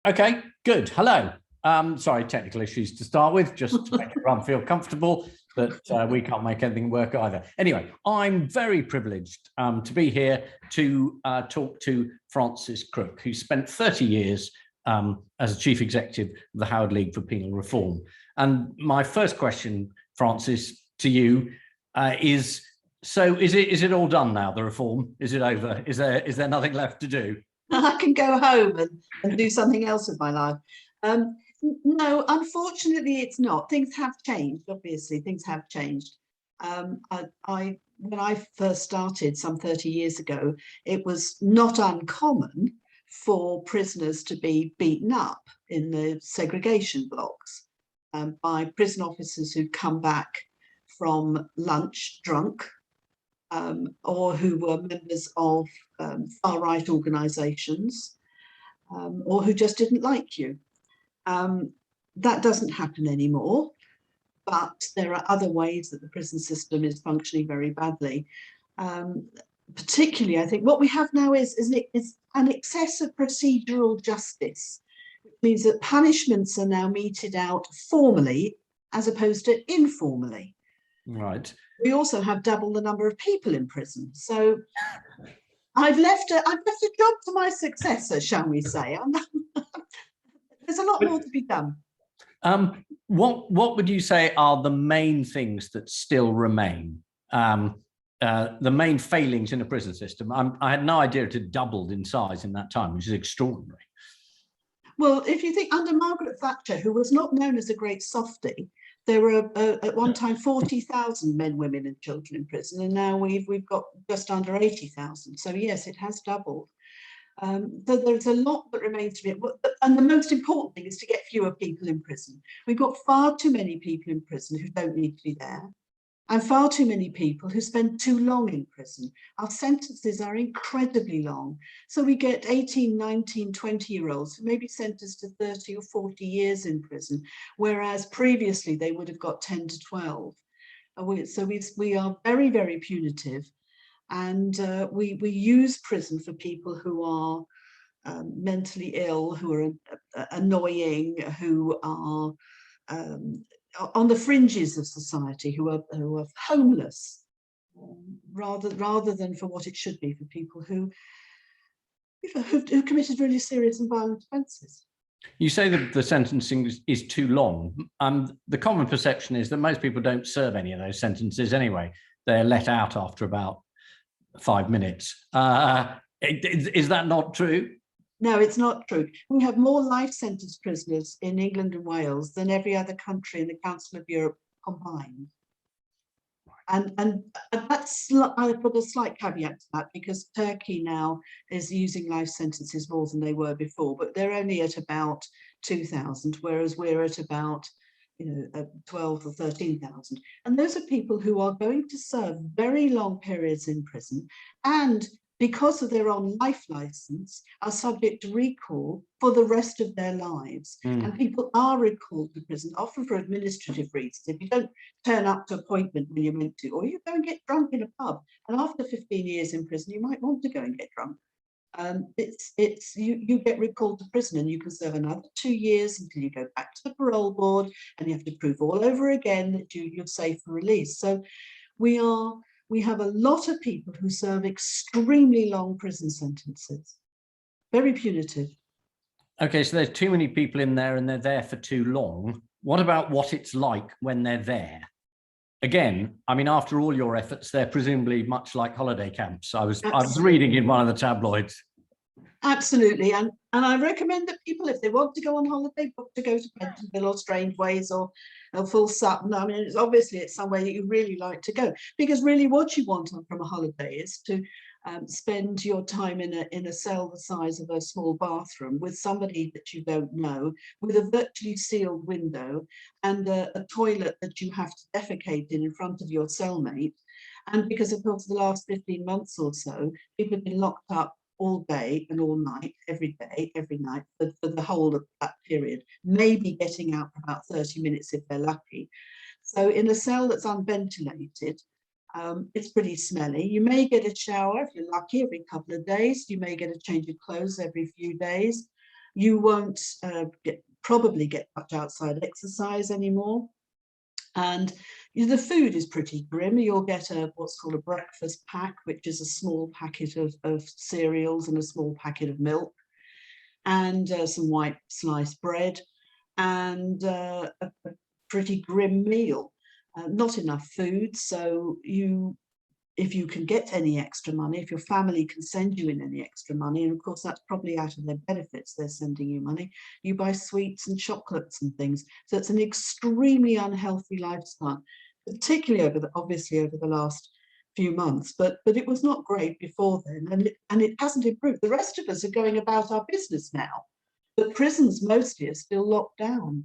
Okay, good. Hello. Sorry, technical issues to start with, just to make everyone feel comfortable that we can't make anything work either. Anyway, I'm very privileged to be here to talk to Frances Crook, who spent 30 years as a chief executive of the Howard League for Penal Reform. And my first question, Frances, to you is: so is it all done now? The reform, is it over? Is there nothing left to do? I can go home and do something else with my life. No, unfortunately, it's not. Things have changed. Obviously, things have changed. When I first started some 30 years ago, it was not uncommon for prisoners to be beaten up in the segregation blocks by prison officers who'd come back from lunch drunk, or who were members of far-right organisations, or who just didn't like you. That doesn't happen anymore, but there are other ways that the prison system is functioning very badly. Particularly, I think what we have now is an excess of procedural justice, which means that punishments are now meted out formally as opposed to informally. Right. We also have double the number of people in prison. So I've left a job to my successor, shall we say. There's a lot more to be done. What would you say are the main things that still remain? The main failings in the prison system? I had no idea it had doubled in size in that time, which is extraordinary. Well, if you think under Margaret Thatcher, who was not known as a great softie, there were at one time 40,000 men, women and children in prison, and now we've got just under 80,000. So yes, it has doubled. So there's a lot that remains to be, and the most important thing is to get fewer people in prison. We've got far too many people in prison who don't need to be there, and far too many people who spend too long in prison. Our sentences are incredibly long. So we get 18, 19, 20-year-olds who may be sentenced to 30 or 40 years in prison, whereas previously they would have got 10 to 12. So we are very, very punitive. And we use prison for people who are mentally ill, who are annoying, who are on the fringes of society, who are homeless, rather than for what it should be, for people who committed really serious and violent offences. You say that the sentencing is too long. The common perception is that most people don't serve any of those sentences anyway. They're let out after about 5 minutes. Is that not true? No, it's not true. We have more life sentence prisoners in England and Wales than every other country in the Council of Europe combined. And that's, I put a slight caveat to that, because Turkey now is using life sentences more than they were before, but they're only at about 2,000, whereas we're at about 12 or 13,000. And those are people who are going to serve very long periods in prison, and because of their own life license, are subject to recall for the rest of their lives. And people are recalled to prison, often for administrative reasons. If you don't turn up to appointment when you're meant to, or you go and get drunk in a pub, and after 15 years in prison, you might want to go and get drunk. You get recalled to prison, and you can serve another 2 years until you go back to the parole board, and you have to prove all over again that you're safe for release. So we have a lot of people who serve extremely long prison sentences, very punitive. Okay, so there's too many people in there and they're there for too long. What about what it's like when they're there? Again, I mean, after all your efforts, they're presumably much like holiday camps. I was reading in one of the tabloids. Absolutely, and I recommend that people, if they want to go on holiday, book to go to Pentonville or Strangeways or Full Sutton. I mean, it's somewhere that you really like to go, because really what you want from a holiday is to spend your time in a cell the size of a small bathroom with somebody that you don't know, with a virtually sealed window and a toilet that you have to defecate in front of your cellmate. And because of course the last 15 months or so, people have been locked up all day and all night, every day, every night, for the whole of that period, maybe getting out for about 30 minutes if they're lucky. So in a cell that's unventilated, it's pretty smelly. You may get a shower, if you're lucky, every couple of days. You may get a change of clothes every few days. You won't probably get much outside exercise anymore. And the food is pretty grim. You'll get what's called a breakfast pack, which is a small packet of cereals and a small packet of milk, and some white sliced bread, and a pretty grim meal. Not enough food, so if you can get any extra money, if your family can send you in any extra money, and of course that's probably out of their benefits, they're sending you money, you buy sweets and chocolates and things. So it's an extremely unhealthy lifestyle, particularly obviously over the last few months, but it was not great before then, and it hasn't improved. The rest of us are going about our business now, but prisons mostly are still locked down.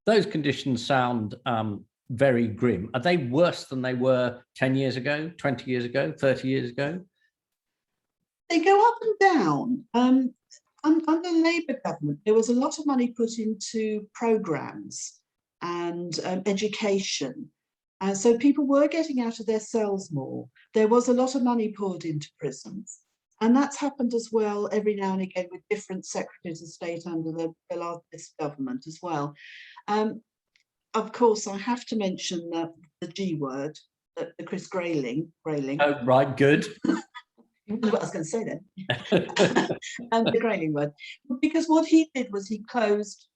Those conditions sound very grim. Are they worse than they were 10 years ago, 20 years ago, 30 years ago? They go up and down. Under Labour government, there was a lot of money put into programmes and education. And so people were getting out of their cells more. There was a lot of money poured into prisons. And that's happened as well every now and again with different secretaries of state under the last government as well. Of course, I have to mention the G word, the Chris Grayling. Oh, right, good. What I was going to say then. The Grayling word. Because what he did was he closed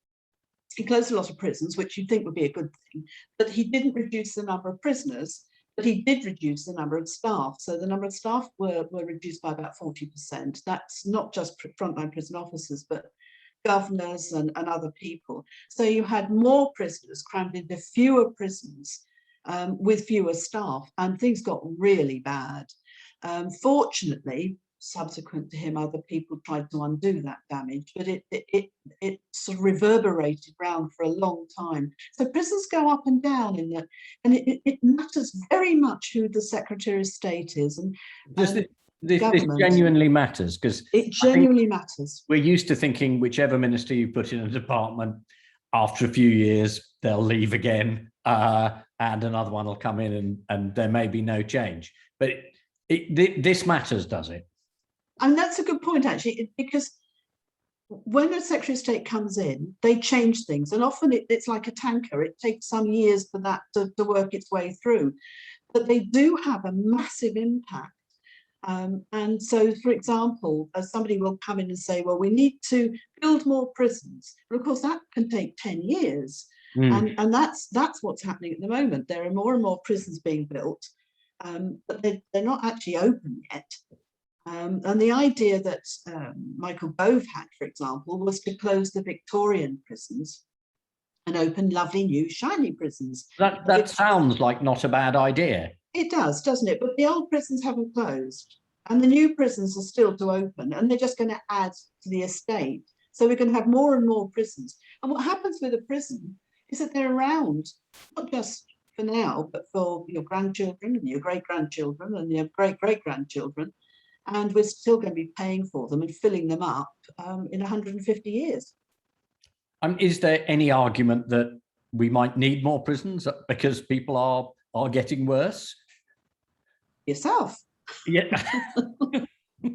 a lot of prisons, which you'd think would be a good thing, but he didn't reduce the number of prisoners, but he did reduce the number of staff. So the number of staff were reduced by about 40%. That's not just frontline prison officers, but governors and other people. So you had more prisoners crammed into fewer prisons with fewer staff, and things got really bad. Fortunately, subsequent to him, other people tried to undo that damage, but it sort of reverberated around for a long time. So prisons go up and down in that, and it matters very much who the Secretary of State is. And this genuinely matters, because it genuinely matters. We're used to thinking whichever minister you put in a department, after a few years, they'll leave again, and another one will come in, and there may be no change. But this matters, does it? And that's a good point, actually, because when a Secretary of State comes in, they change things. And often it's like a tanker. It takes some years for that to work its way through. But they do have a massive impact. And so, for example, somebody will come in and say, well, we need to build more prisons. But of course, that can take 10 years. And that's what's happening at the moment. There are more and more prisons being built, but they're not actually open yet. And the idea that Michael Gove had, for example, was to close the Victorian prisons and open lovely new shiny prisons. That sounds like not a bad idea. It does, doesn't it? But the old prisons haven't closed, and the new prisons are still to open, and they're just going to add to the estate. So we're going to have more and more prisons. And what happens with a prison is that they're around, not just for now, but for your grandchildren and your great-grandchildren and your great-great-grandchildren. And we're still going to be paying for them and filling them up in 150 years. Is there any argument that we might need more prisons because people are getting worse? Yourself. Yeah.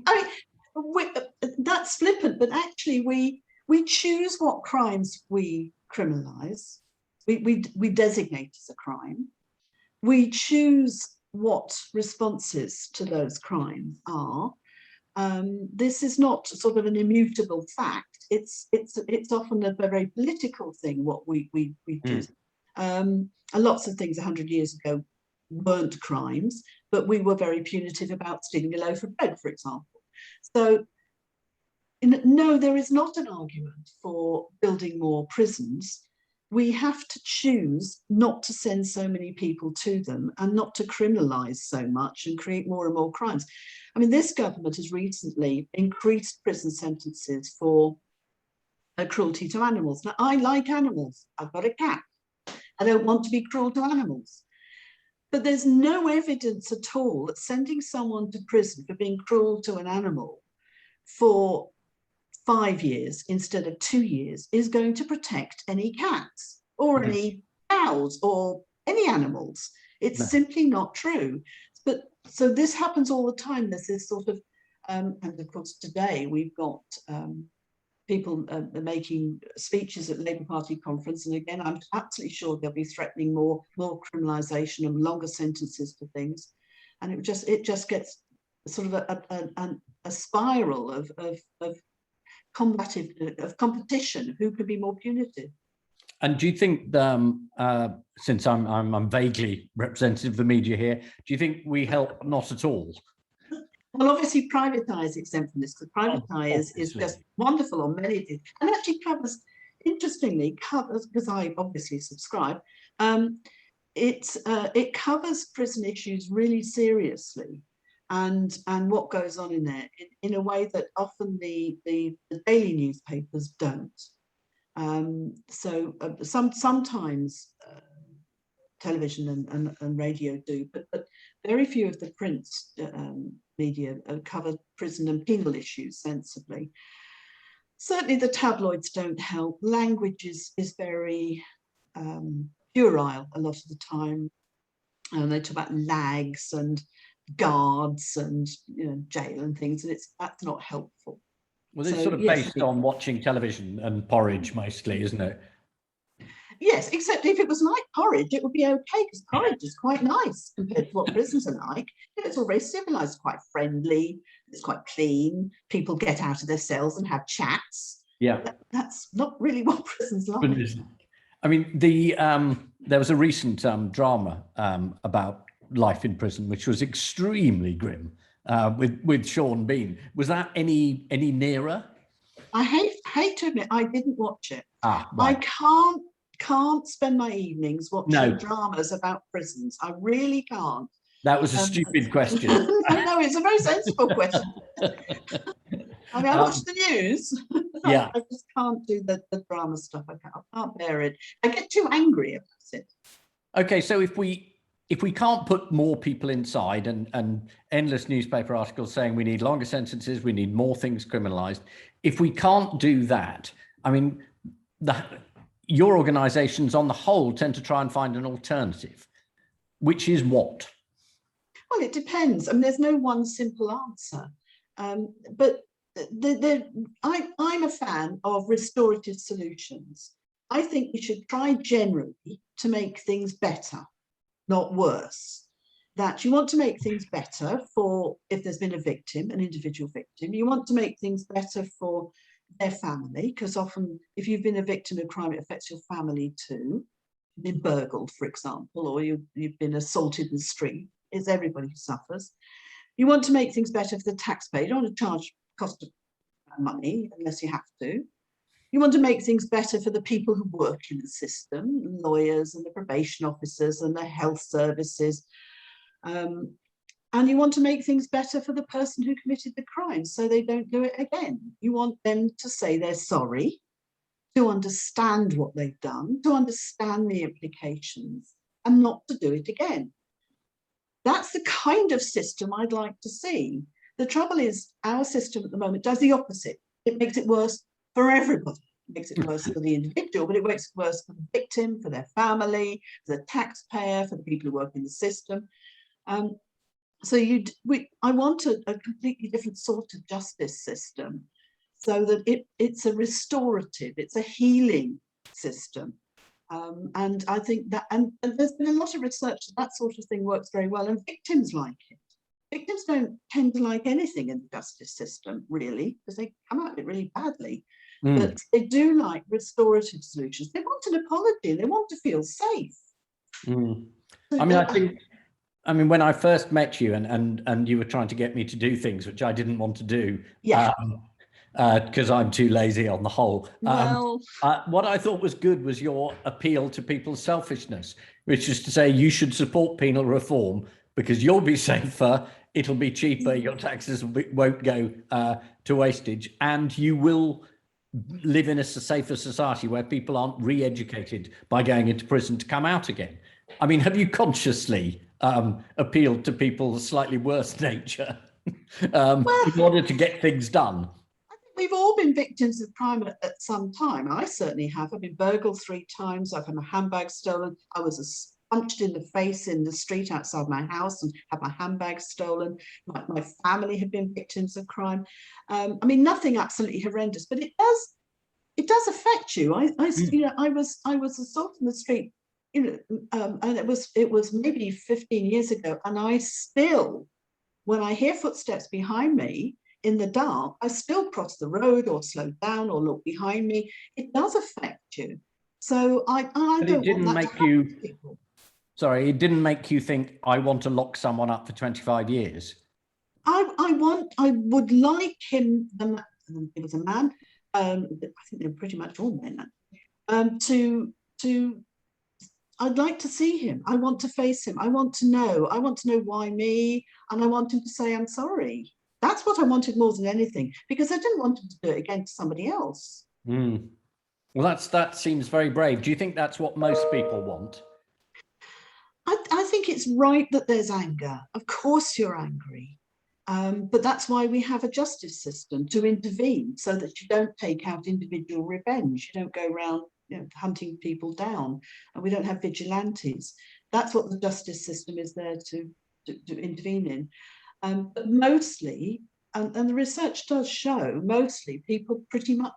I mean, that's flippant, but actually we choose what crimes we criminalise. We designate as a crime. We choose what responses to those crimes are. This is not sort of an immutable fact. It's often a very political thing what we choose. And lots of things 100 years ago weren't crimes, but we were very punitive about stealing a loaf of bread, for example. So no, there is not an argument for building more prisons. We have to choose not to send so many people to them and not to criminalise so much and create more and more crimes. I mean, this government has recently increased prison sentences for cruelty to animals. Now, I like animals. I've got a cat. I don't want to be cruel to animals. But there's no evidence at all that sending someone to prison for being cruel to an animal for 5 years instead of 2 years is going to protect any cats or any cows or any animals. It's simply not true. But so this happens all the time. There's this sort of, and of course today we've got people are making speeches at Labour Party conference, and again, I'm absolutely sure they'll be threatening more criminalisation and longer sentences for things, and it just gets sort of a spiral of competition. Who could be more punitive? And do you think, since I'm vaguely representative of the media here, do you think we help not at all? Well, obviously, Private Eye is exempt from this, because Private Eye is just wonderful on many things, and actually interestingly covers, because I obviously subscribe, it covers prison issues really seriously, and what goes on in there in a way that often the daily newspapers don't. Sometimes television and radio do, but very few of the print media cover prison and penal issues sensibly. Certainly the tabloids don't help. Language is very puerile a lot of the time. And they talk about lags and guards and jail and things, and that's not helpful. Well, it's sort of based on watching television and porridge mostly, isn't it? Yes, except if it was like porridge, it would be okay, because porridge is quite nice compared to what prisons are like. It's all very civilized, quite friendly, it's quite clean. People get out of their cells and have chats. Yeah, that's not really what prisons like. I mean, there was a recent drama about life in prison, which was extremely grim, with Sean Bean. Was that any nearer? I hate to admit, I didn't watch it. Right. I can't spend my evenings watching dramas about prisons. I really can't. That was a stupid question. No, it's a very sensible question. I mean, I watch the news. Yeah. I just can't do the drama stuff. I can't bear it. I get too angry about it. Okay, so if we can't put more people inside, and endless newspaper articles saying we need longer sentences, we need more things criminalized, if we can't do that, I mean, your organizations on the whole tend to try and find an alternative, which is what? Well, it depends. I mean, there's no one simple answer. But I'm a fan of restorative solutions. I think we should try generally to make things better, not worse. That you want to make things better for if there's been a victim, an individual victim. You want to make things better for their family, because often if you've been a victim of crime, it affects your family too. You've been burgled, for example, or you've been assaulted in the street. It's everybody who suffers. You want to make things better for the taxpayer. You don't want to charge cost of money unless you have to. You want to make things better for the people who work in the system, lawyers and the probation officers and the health services. And you want to make things better for the person who committed the crime so they don't do it again. You want them to say they're sorry, to understand what they've done, to understand the implications, and not to do it again. That's the kind of system I'd like to see. The trouble is our system at the moment does the opposite. It makes it worse for everybody. It makes it worse for the individual, but it makes it worse for the victim, for their family, for the taxpayer, for the people who work in the system. So I want a completely different sort of justice system, so that it's a restorative, it's a healing system. And I think that, and there's been a lot of research that sort of thing works very well, and victims like it. Victims don't tend to like anything in the justice system, really, because they come out of it really badly. But they do like restorative solutions. They want an apology, they want to feel safe. I mean, when I first met you and you were trying to get me to do things which I didn't want to do, because I'm too lazy on the whole. What I thought was good was your appeal to people's selfishness, which is to say you should support penal reform because you'll be safer, it'll be cheaper, your taxes won't go to wastage, and you will live in a safer society where people aren't re-educated by going into prison to come out again. I mean, have you consciously appealed to people's slightly worse nature in order to get things done? I think we've all been victims of crime at some time. I certainly have. I've been burgled 3 times. I've had my handbag stolen. I was punched in the face in the street outside my house and had my handbag stolen. My family have been victims of crime. I mean, nothing absolutely horrendous, but it it does affect you. You know, I was assaulted in the street, you know, and it was maybe 15 years ago, and I still, when I hear footsteps behind me in the dark, I still cross the road or slow down or look behind me. It does affect you. So I don't want that to happen to people. Sorry, it didn't make you think, I want to lock someone up for 25 years. I would like him, it was a man, I think they're pretty much all men, I'd like to see him. I want to face him. I want to know why me, and I want him to say, I'm sorry. That's what I wanted more than anything, because I didn't want him to do it against somebody else. Mm. Well, that seems very brave. Do you think that's what most people want? I think it's right that there's anger. Of course you're angry. But that's why we have a justice system, to intervene so that you don't take out individual revenge. You don't go around, you know, hunting people down, and we don't have vigilantes. That's what the justice system is there to intervene in. But mostly, and the research does show, mostly people pretty much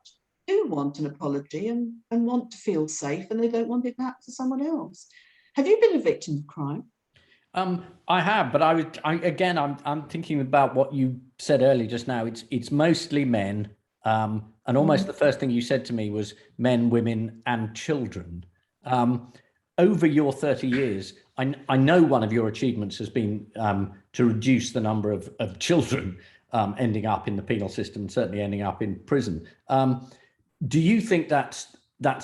do want an apology and want to feel safe, and they don't want it to happen to someone else. Have you been a victim of crime? I have, but I'm thinking about what you said earlier just now. It's mostly men, and almost the first thing you said to me was men, women, and children. Over your 30 years, I know one of your achievements has been to reduce the number of children ending up in the penal system, and certainly ending up in prison. Do you think that's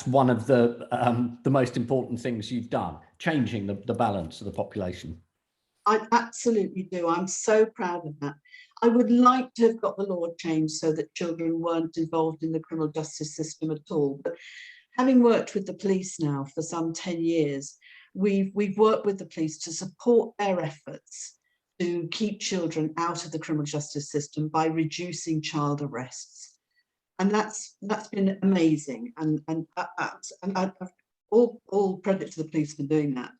one of the most important things you've done, changing the balance of the population? I absolutely do. I'm so proud of that. I would like to have got the law changed so that children weren't involved in the criminal justice system at all. But having worked with the police now for some 10 years, we've worked with the police to support their efforts to keep children out of the criminal justice system by reducing child arrests. And that's been amazing, and all credit to the police for doing that.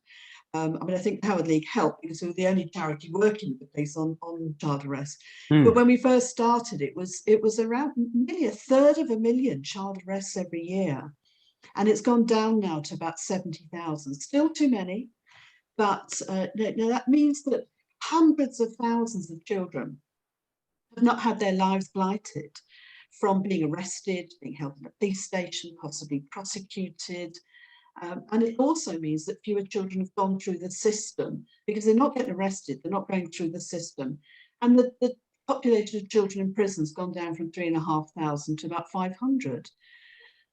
I mean, I think Howard League helped because we were the only charity working with the police on child arrest. But when we first started, it was around nearly a third of a million child arrests every year, and it's gone down now to about 70,000. Still too many, but that means that hundreds of thousands of children have not had their lives blighted from being arrested, being held in a police station, possibly prosecuted. And it also means that fewer children have gone through the system because they're not getting arrested, they're not going through the system. And the population of children in prison has gone down from 3,500 to about 500.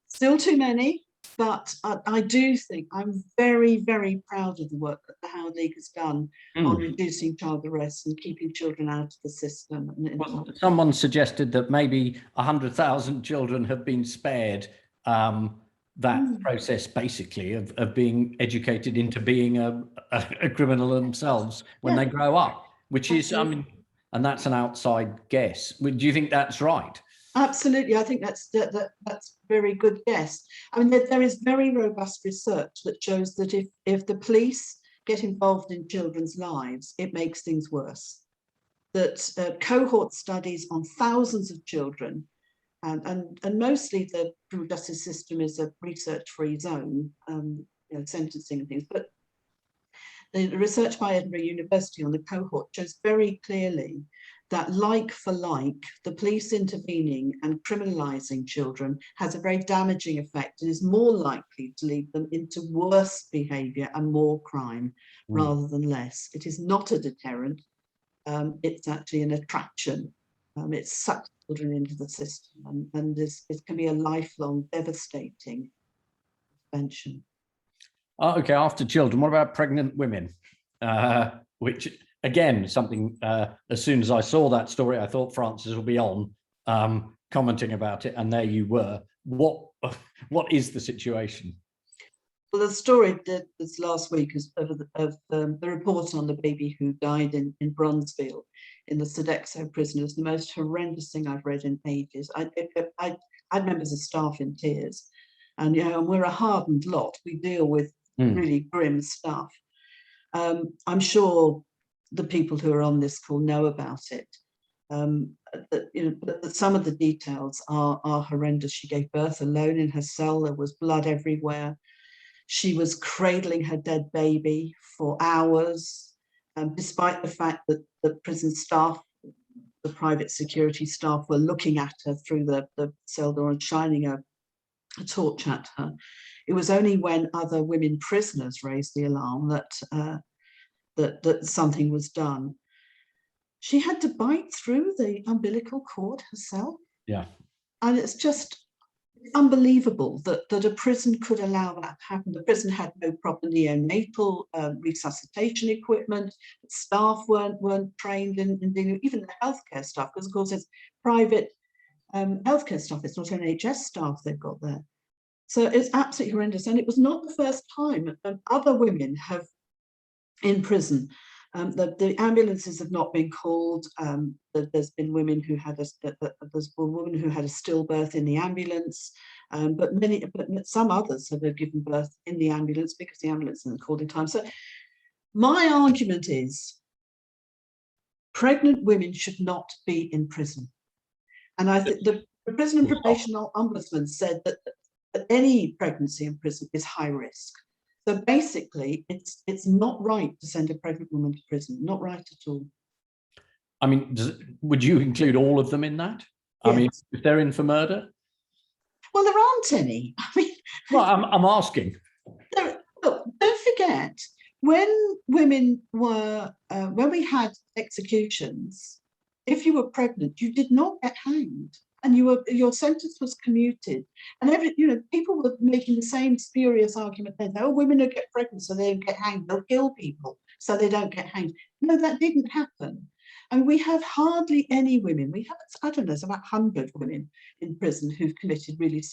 Still too many, but I do think I'm very, very proud of the work that the Howard League has done on reducing child arrests and keeping children out of the system. Well, someone suggested that maybe 100,000 children have been spared that process, basically, of being educated into being a criminal themselves when they grow up, which is, I mean, and that's an outside guess. Do you think that's right? Absolutely, I think that's very good guess. I mean, there is very robust research that shows that if the police get involved in children's lives, it makes things worse. That cohort studies on thousands of children, and mostly the criminal justice system is a research-free zone, you know, sentencing and things. But the research by Edinburgh University on the cohort shows very clearly that, like for like, the police intervening and criminalising children has a very damaging effect and is more likely to lead them into worse behaviour and more crime rather than less. It is not a deterrent, it's actually an attraction. It sucks children into the system, and it can be a lifelong devastating intervention. Okay, after children, what about pregnant women? Which, again, something, as soon as I saw that story, I thought Frances would be on commenting about it, and there you were. What is the situation? Well, the story this last week is of the report on the baby who died in Bronzeville in the Sodexo prison is the most horrendous thing I've read in ages. I had members of staff in tears, and you know, and we're a hardened lot. We deal with really grim stuff. I'm sure the people who are on this call know about it. But some of the details are horrendous. She gave birth alone in her cell. There was blood everywhere. She was cradling her dead baby for hours, despite the fact that the prison staff, the private security staff, were looking at her through the cell door and shining a torch at her. It was only when other women prisoners raised the alarm that something was done. She had to bite through the umbilical cord herself. Yeah. And it's just unbelievable that a prison could allow that to happen. The prison had no proper neonatal resuscitation equipment. Staff weren't trained in doing even the healthcare staff, because of course it's private healthcare staff. It's not NHS staff they've got there. So it's absolutely horrendous. And it was not the first time. Other women have in prison. The ambulances have not been called. There's been women who had there's a woman who had a stillbirth in the ambulance, but some others have given birth in the ambulance because the ambulance isn't called in time. So my argument is pregnant women should not be in prison. And I think the Prison and Probation Ombudsman said that any pregnancy in prison is high risk. So basically, it's not right to send a pregnant woman to prison, not right at all. I mean, would you include all of them in that? Yes. I mean, if they're in for murder? Well, there aren't any. I mean, well, I'm asking. Look, don't forget, when women were, when we had executions, if you were pregnant, you did not get hanged. And your sentence was commuted, and people were making the same spurious argument then. Oh, women will get pregnant so they don't get hanged. They'll kill people so they don't get hanged. No, that didn't happen. And we have hardly any women. We have, I don't know, it's about 100 women in prison who've committed really,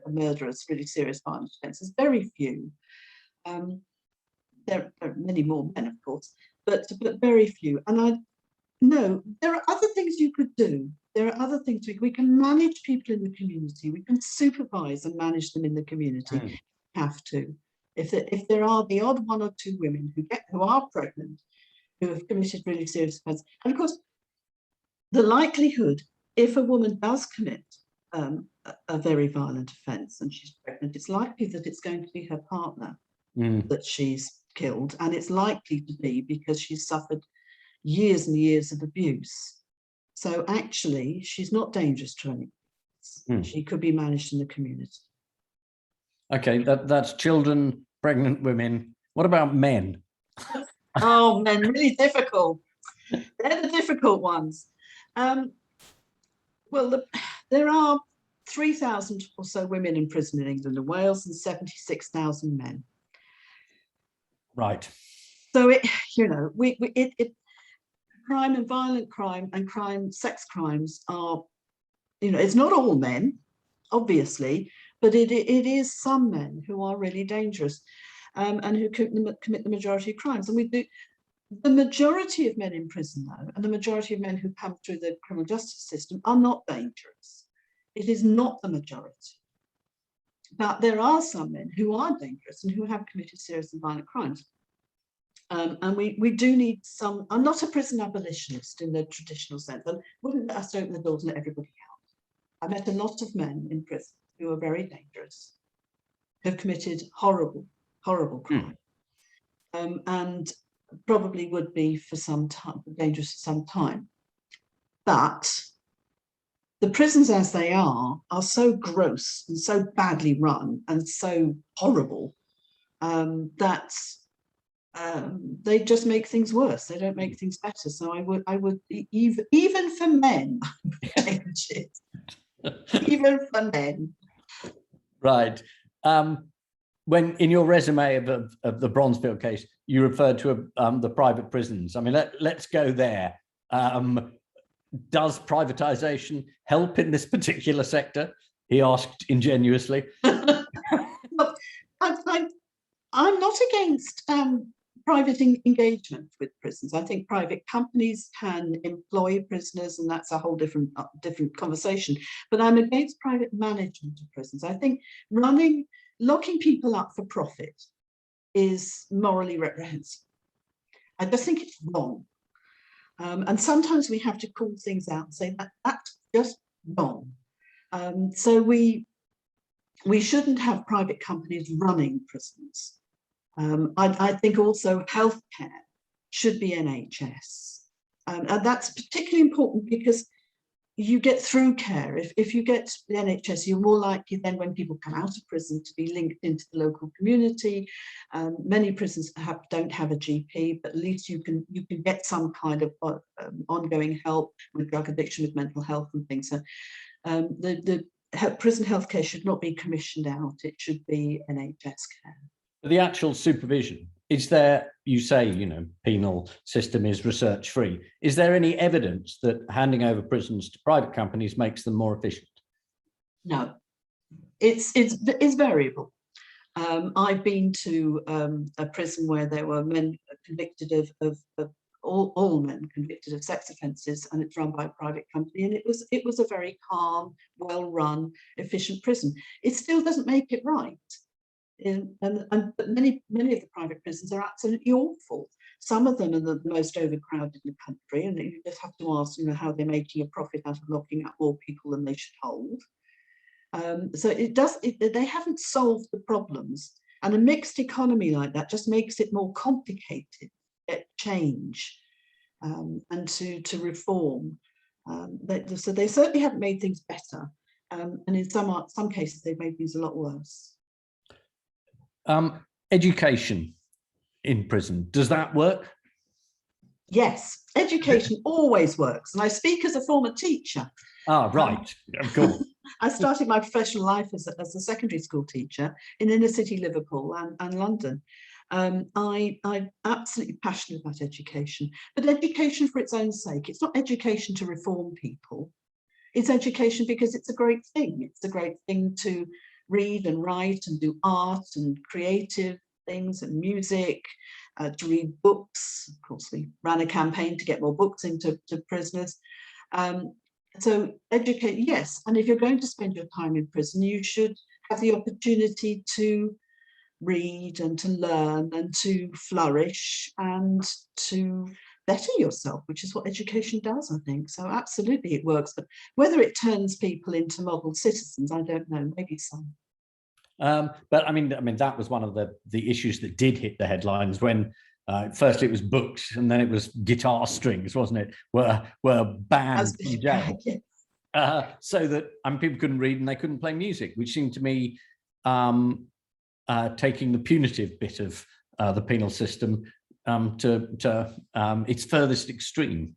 murderous, really serious violent offences. Very few. There are many more men, of course, but very few. And no, there are other things you could do. There are other things we can manage people in the community. We can supervise and manage them in the community. Have to. If there are the odd one or two women who are pregnant, who have committed really serious offences, and of course, the likelihood, if a woman does commit a very violent offence and she's pregnant, it's likely that it's going to be her partner that she's killed, and it's likely to be because she's suffered years and years of abuse. So actually, she's not dangerous to anyone. She could be managed in the community. Okay, that's children, pregnant women. What about men? Oh, men, really difficult. They're the difficult ones. Well, there are 3,000 or so women in prison in England and Wales, and 76,000 men. Right. So crime and violent crime and sex crimes are, it's not all men, obviously, but it is some men who are really dangerous and who commit the majority of crimes. And the majority of men in prison, though, and the majority of men who come through the criminal justice system are not dangerous. It is not the majority. But there are some men who are dangerous and who have committed serious and violent crimes. And we do need some. I'm not a prison abolitionist in the traditional sense. I wouldn't let us open the doors and let everybody out. I met a lot of men in prison who are very dangerous, have committed horrible, horrible crime, and probably would be for some time dangerous for some time. But the prisons as they are so gross and so badly run and so horrible that they just make things worse. They don't make things better. So I would even for men, change it. Even for men. Right. When in your resume of the Bronzefield case, you referred to the private prisons. I mean, let's go there. Does privatization help in this particular sector? He asked ingenuously. Look, I'm not against private engagement with prisons. I think private companies can employ prisoners, and that's a whole different conversation. But I'm against private management of prisons. I think locking people up for profit is morally reprehensible. I just think it's wrong. And sometimes we have to call things out and say that that's just wrong. So we shouldn't have private companies running prisons. I think also healthcare should be NHS. And that's particularly important because you get through care. If you get the NHS, you're more likely then when people come out of prison to be linked into the local community. Many prisons don't have a GP, but at least you can get some kind of ongoing help with drug addiction, with mental health and things. So the prison healthcare should not be commissioned out. It should be NHS care. The actual supervision, is there, you say, you know, penal system is research free. Is there any evidence that handing over prisons to private companies makes them more efficient? No, it's variable. I've been to a prison where there were men convicted of all men convicted of sex offences, and it's run by a private company, and it was a very calm, well-run, efficient prison. It still doesn't make it right. But many of the private prisons are absolutely awful. Some of them are the most overcrowded in the country, and you just have to ask, you know, how they're making a profit out of locking up more people than they should hold. So they haven't solved the problems, and a mixed economy like that just makes it more complicated to get change and to reform. So they certainly haven't made things better, and in some cases they've made things a lot worse. Education in prison, does that work? Yes, education always works, and I speak as a former teacher. Ah, right, of course. I started my professional life as a secondary school teacher in inner city Liverpool and London. I'm absolutely passionate about education, but education for its own sake. It's not education to reform people. It's education because it's a great thing. It's a great thing to read and write and do art and creative things and music, to read books. Of course, we ran a campaign to get more books into prisoners. So educate, yes. And if you're going to spend your time in prison, you should have the opportunity to read and to learn and to flourish and to better yourself, which is what education does, I think. So absolutely it works, but whether it turns people into model citizens, I don't know, maybe some. But I mean, that was one of the issues that did hit the headlines when first it was books and then it was guitar strings, wasn't it? Were banned from jail. Yes. So that people couldn't read and they couldn't play music, which seemed to me taking the punitive bit of the penal system to its furthest extreme.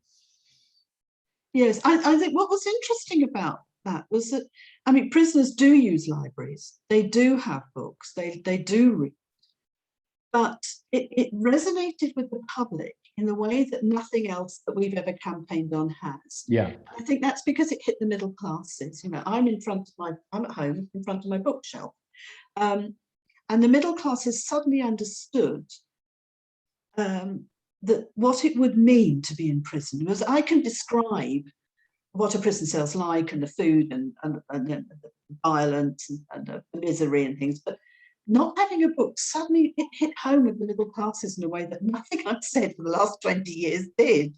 Yes, I think what was interesting about that was that, I mean, prisoners do use libraries, they do have books, they do read, but it resonated with the public in the way that nothing else that we've ever campaigned on has. Yeah, I think that's because it hit the middle classes. You know, I'm at home in front of my bookshelf, and the middle classes suddenly understood that what it would mean to be in prison was, I can describe what a prison cell's like and the food and the violence and the misery and things, but not having a book, suddenly it hit home with the middle classes in a way that nothing I've said for the last 20 years did.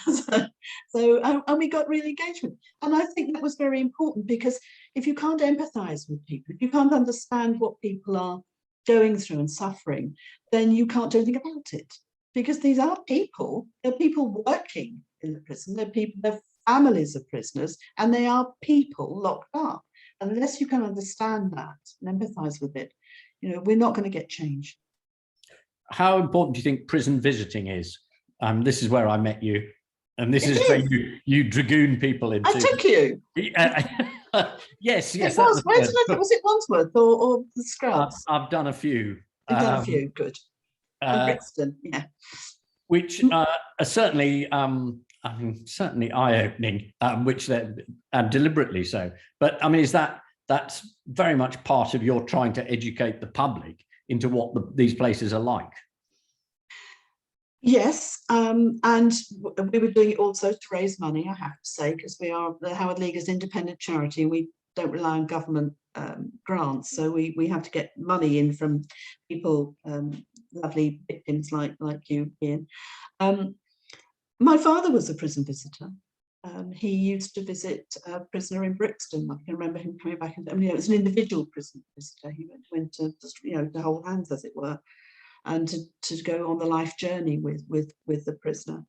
And we got real engagement. And I think that was very important, because if you can't empathize with people, if you can't understand what people are going through and suffering, then you can't do anything about it. Because these are people, they're people working in the prison, they're families of prisoners, and they are people locked up. Unless you can understand that and empathize with it, you know, we're not going to get change. How important do you think prison visiting is? This is where I met you, and this is where you dragoon people into. I took you. Yes. It was. Where did I? Was it Wandsworth or the Scrubs? I've done a few. You've done a few. Good. And Brixton, yeah. Which are certainly, certainly eye-opening, which they're deliberately so. But I mean, that's very much part of your trying to educate the public into what these places are like. Yes, and we were doing it also to raise money, I have to say, because we are, the Howard League is an independent charity, and we don't rely on government grants, so we have to get money in from people, lovely victims like you, Ian. My father was a prison visitor. He used to visit a prisoner in Brixton. I can remember him coming back, and it was an individual prison visitor. He went to just, to hold hands, as it were, and to go on the life journey with the prisoner.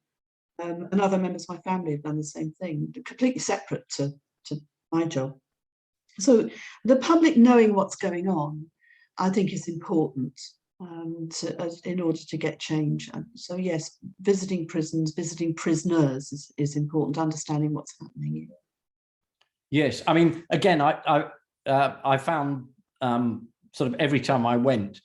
And other members of my family have done the same thing, completely separate to my job. So the public knowing what's going on, I think, is important in order to get change. So yes, visiting prisons, visiting prisoners is important, understanding what's happening here. Yes, I mean, again, I found sort of every time I went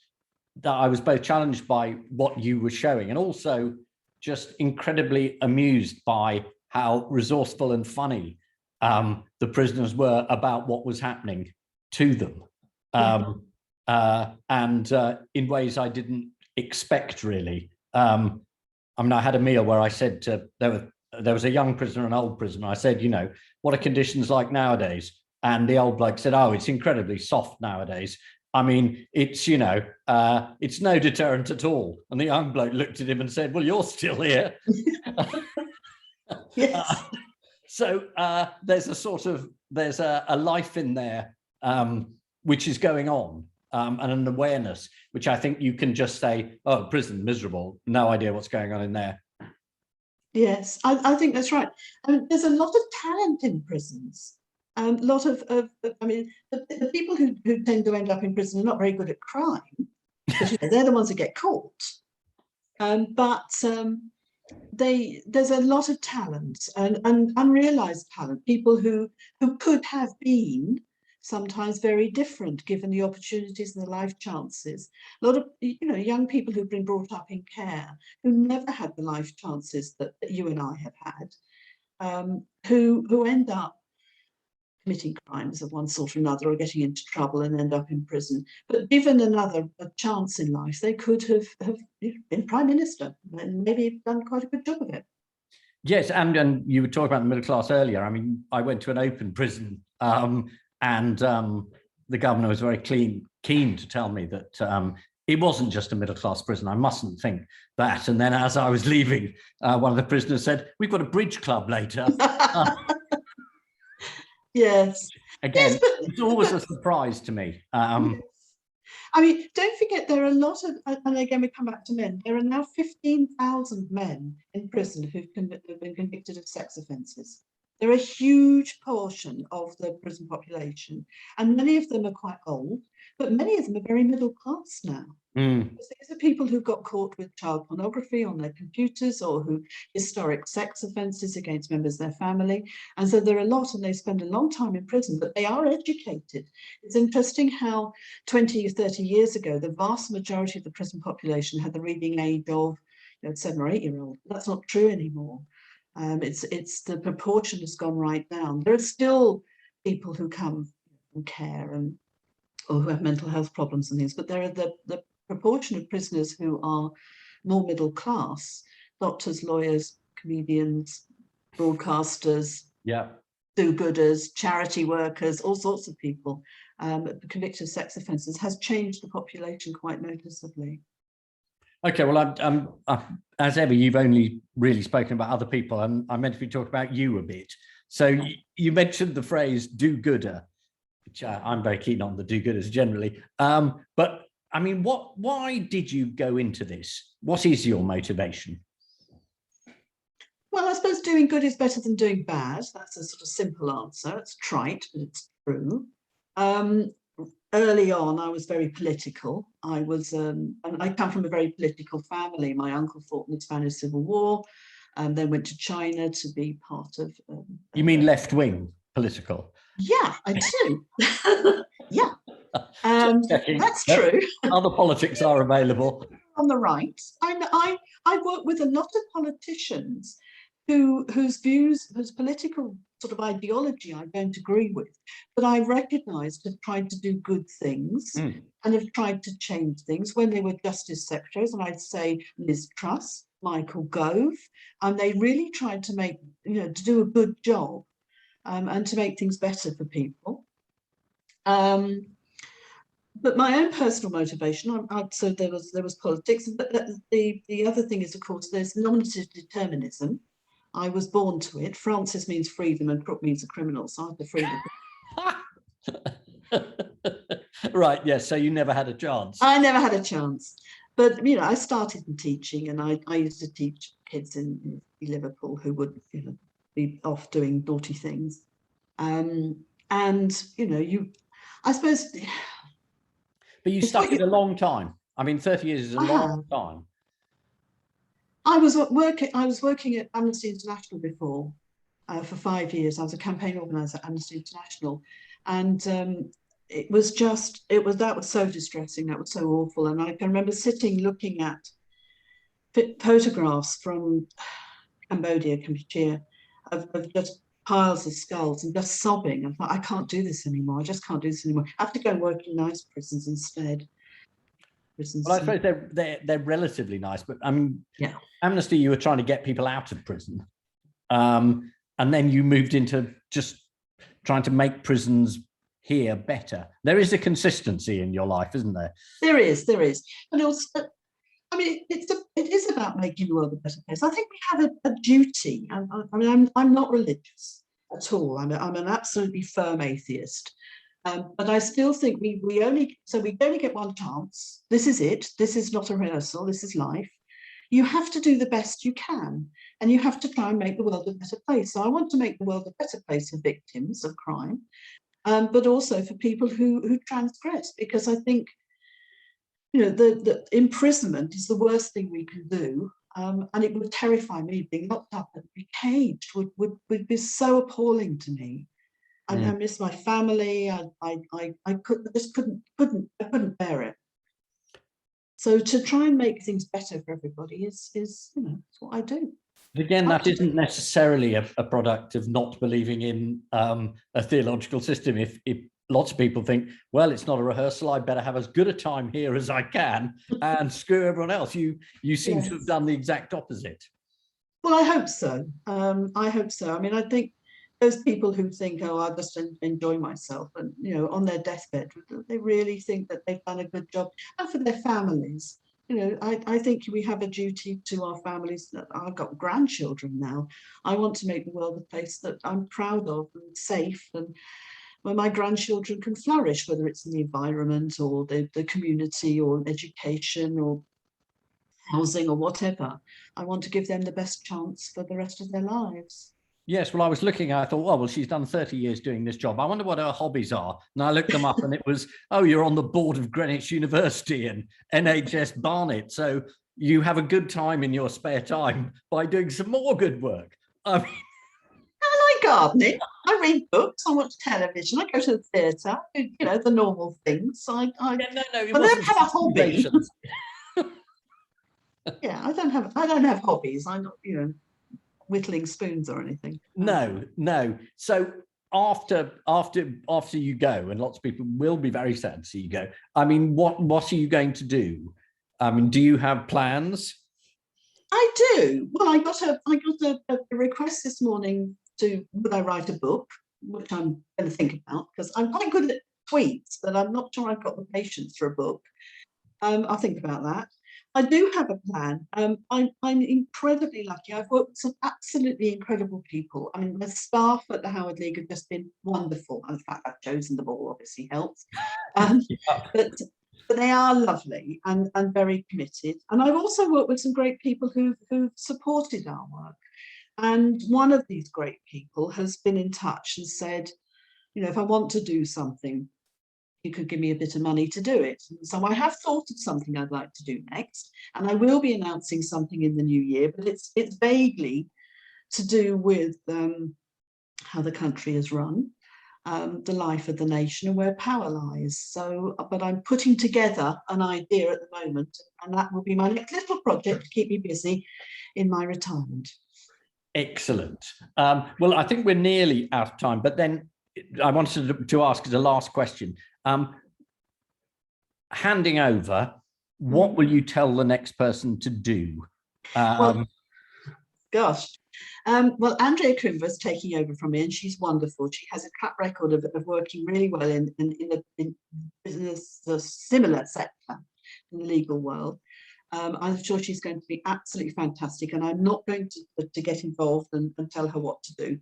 that I was both challenged by what you were showing and also just incredibly amused by how resourceful and funny the prisoners were about what was happening to them. And in ways I didn't expect, really. I mean, I had a meal where I said there was a young prisoner and an old prisoner. I said, what are conditions like nowadays? And the old bloke said, oh, it's incredibly soft nowadays. I mean, it's, it's no deterrent at all. And the young bloke looked at him and said, well, you're still here. Yes. So there's a life in there which is going on, and an awareness, which I think you can just say, oh, prison, miserable, no idea what's going on in there. Yes, I think that's right. There's a lot of talent in prisons. A lot of I mean, the people who tend to end up in prison are not very good at crime, because they're the ones that get caught. But there's a lot of talent and unrealized talent, people who could have been sometimes very different given the opportunities and the life chances. A lot of young people who've been brought up in care, who never had the life chances that you and I have had, who end up committing crimes of one sort or another, or getting into trouble and end up in prison. But given a chance in life, they could have been Prime Minister and maybe done quite a good job of it. Yes, and you were talking about the middle class earlier. I mean, I went to an open prison, and the governor was very keen to tell me that it wasn't just a middle class prison. I mustn't think that. And then as I was leaving, one of the prisoners said, "We've got a bridge club later." Yes. Again, yes, but it's always a surprise to me. I mean, don't forget there are a lot of, and again we come back to men, there are now 15,000 men in prison who've been convicted of sex offences. They're a huge portion of the prison population, and many of them are quite old, but many of them are very middle class now. These are people who got caught with child pornography on their computers, or who historic sex offences against members of their family. And so there are a lot, and they spend a long time in prison, but they are educated. It's interesting how 20 or 30 years ago, the vast majority of the prison population had the reading age of 7 or 8 year old. That's not true anymore. It's the proportion has gone right down. There are still people who come from care or who have mental health problems and things, but there are the proportion of prisoners who are more middle class, doctors, lawyers, comedians, broadcasters, do-gooders, charity workers, all sorts of people convicted of sex offences, has changed the population quite noticeably. Okay, well, as ever, you've only really spoken about other people, and I meant to be talking about you a bit. So you mentioned the phrase "do-gooder," which I'm very keen on, the do-gooders generally. But I mean, why did you go into this? What is your motivation? Well, I suppose doing good is better than doing bad. That's a sort of simple answer. It's trite, but it's true. Early on, I was very political. I was, and I come from a very political family. My uncle fought in the Spanish Civil War, and then went to China to be part of. You mean left-wing political? Yeah, I do. Yeah, that's true. Other politics are available. On the right, I work with a lot of politicians whose views, whose political sort of ideology I don't agree with, but I recognise have tried to do good things and have tried to change things when they were justice secretaries, and I'd say Liz Truss, Michael Gove, and they really tried to make, to do a good job and to make things better for people. But my own personal motivation, so there was politics, but the other thing is, of course, there's nominative determinism. I was born to it. Frances means freedom and Crook means a criminal, so I have to free the Right, yes, so you never had a chance. I never had a chance. But, you know, I started in teaching, and I used to teach kids in Liverpool who would, you know, be off doing naughty things. And, you know, I suppose. But you stuck it a long time. I mean, 30 years is a long time. I was working at Amnesty International before, for 5 years. I was a campaign organizer at Amnesty International, and that was so distressing. That was so awful. And I can remember sitting looking at photographs from Cambodia, of just piles of skulls and just sobbing. I thought, I can't do this anymore. I just can't do this anymore. I have to go and work in nice prisons instead. Well, I suppose they're relatively nice, but I mean, yeah. Amnesty, you were trying to get people out of prison, and then you moved into just trying to make prisons here better. There is a consistency in your life, isn't there? There is, and also, I mean, it is about making the world a better place. I think we have a duty. I mean, I'm not religious at all. I'm an absolutely firm atheist. But I still think we only get one chance. This is it. This is not a rehearsal. This is life. You have to do the best you can, and you have to try and make the world a better place. So I want to make the world a better place for victims of crime, but also for people who transgress, because I think, you know, the imprisonment is the worst thing we can do. And it would terrify me. Being locked up and be caged would be so appalling to me. I miss my family. I couldn't bear it. So to try and make things better for everybody is you know, it's what I do. Again, that isn't necessarily a product of not believing in a theological system. If lots of people think, well, it's not a rehearsal, I better have as good a time here as I can and screw everyone else. You seem to have done the exact opposite. Well, I hope so. I hope so. I mean, I think those people who think, oh, I'll just enjoy myself, and, you know, on their deathbed, they really think that they've done a good job, and for their families. You know, I think we have a duty to our families. That I've got grandchildren now. I want to make the world a place that I'm proud of and safe, and where my grandchildren can flourish, whether it's in the environment or the community or education or housing or whatever. I want to give them the best chance for the rest of their lives. Yes, well, I was looking, I thought, well, she's done 30 years doing this job. I wonder what her hobbies are. And I looked them up and it was, oh, you're on the board of Greenwich University and NHS Barnet. So you have a good time in your spare time by doing some more good work. I mean, I like gardening. I read books. I watch television. I go to the theatre. You know, the normal things. I don't have a hobby. Yeah, I don't have hobbies. I'm not, you know, whittling spoons or anything. No. So after you go, and lots of people will be very sad to see you go. I mean, what are you going to do? I mean, do you have plans? I do. Well, I got a request this morning would I write a book, which I'm going to think about, because I'm quite good at tweets, but I'm not sure I've got the patience for a book. I'll think about that. I do have a plan. I'm incredibly lucky. I've worked with some absolutely incredible people. I mean, the staff at the Howard League have just been wonderful. And the fact I've chosen them all obviously helps. But they are lovely and very committed. And I've also worked with some great people who've supported our work. And one of these great people has been in touch and said, you know, if I want to do something, you could give me a bit of money to do it. And so I have thought of something I'd like to do next, and I will be announcing something in the new year, but it's vaguely to do with how the country is run, the life of the nation and where power lies. So, but I'm putting together an idea at the moment, and that will be my next little project to keep me busy in my retirement. Excellent. Well, I think we're nearly out of time, but then I wanted to ask as a last question, handing over, what will you tell the next person to do? Well, Andrea Coomber is taking over from me, and she's wonderful. She has a track record of working really well in a similar sector in the legal world. I'm sure she's going to be absolutely fantastic, and I'm not going to get involved and tell her what to do.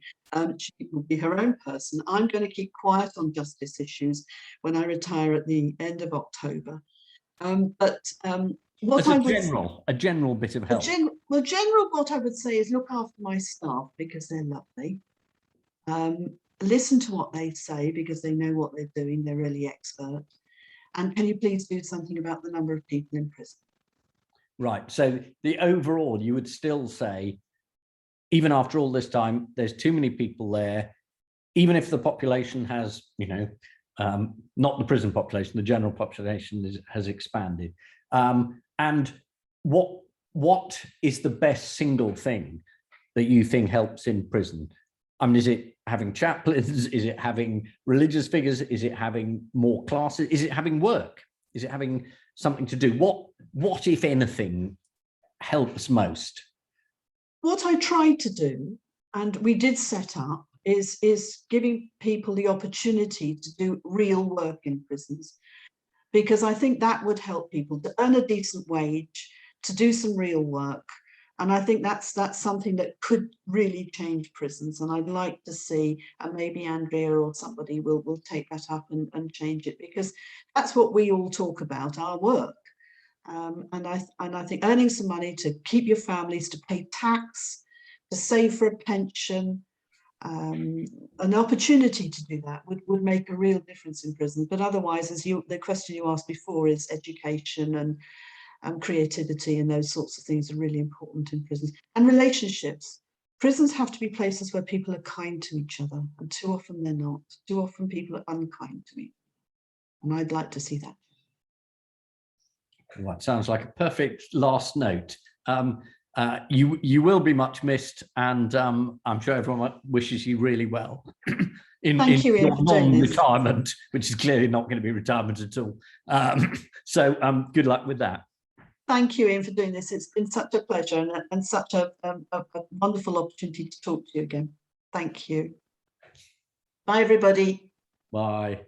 She will be her own person. I'm going to keep quiet on justice issues when I retire at the end of October. What a general bit of help. General, what I would say is look after my staff because they're lovely. Listen to what they say because they know what they're doing. They're really expert. And can you please do something about the number of people in prison? Right. So the overall, you would still say, even after all this time, there's too many people there. Even if the population has, not the prison population, the general population has expanded. And what is the best single thing that you think helps in prison? I mean, is it having chaplains? Is it having religious figures? Is it having more classes? Is it having work? Is it having something to do? What, if anything, helps most? What I tried to do, and we did set up, is giving people the opportunity to do real work in prisons, because I think that would help people to earn a decent wage, to do some real work. And I think that's something that could really change prisons. And I'd like to see, and maybe Andrea or somebody will take that up and change it, because that's what we all talk about, our work. And I think earning some money to keep your families, to pay tax, to save for a pension, an opportunity to do that would make a real difference in prison. But otherwise, the question you asked before is education and creativity, and those sorts of things are really important in prisons. And relationships. Prisons have to be places where people are kind to each other, and too often they're not. Too often people are unkind to me, and I'd like to see that. Well, sounds like a perfect last note. You will be much missed, and I'm sure everyone wishes you really well in your non-retirement, which is clearly not going to be retirement at all. So good luck with that. Thank you, Ian, for doing this. It's been such a pleasure and such a wonderful opportunity to talk to you again. Thank you. Bye, everybody. Bye.